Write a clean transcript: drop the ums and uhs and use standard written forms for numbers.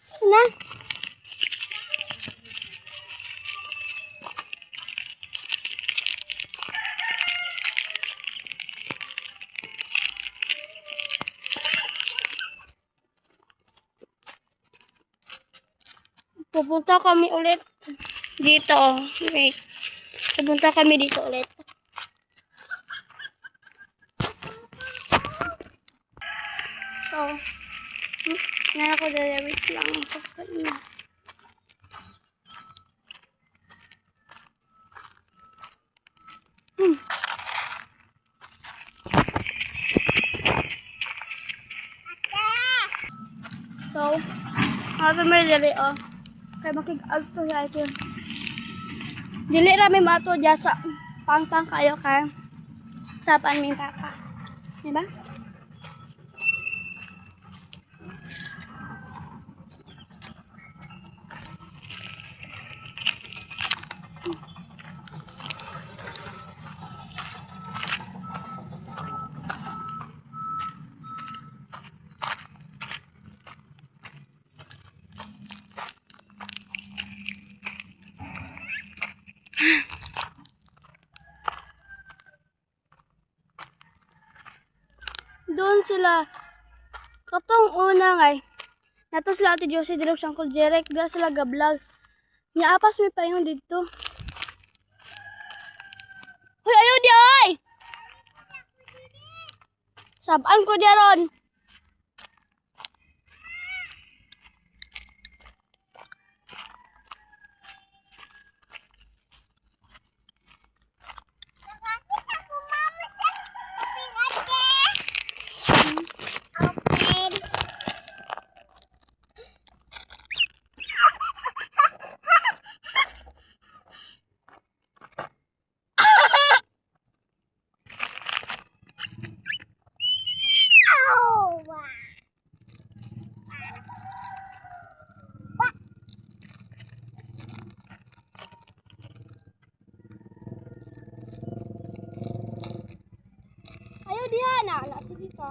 Na. Pupunta kami ulit dito. Wait. Pupunta kami dito ulit. So, na ako wait lang. So, may dili kay makig-alto ya ito. Dili rami mato diya sa pang kayo kay sapan mi papa. Diba? Doon sila katong una ngay nato sila Ate Josie dilog sang Jerek da sila ga-vlog nya apas mi payon dito. Hoy ayo di ay saban ko diaron. Ayo dia na, sige ka.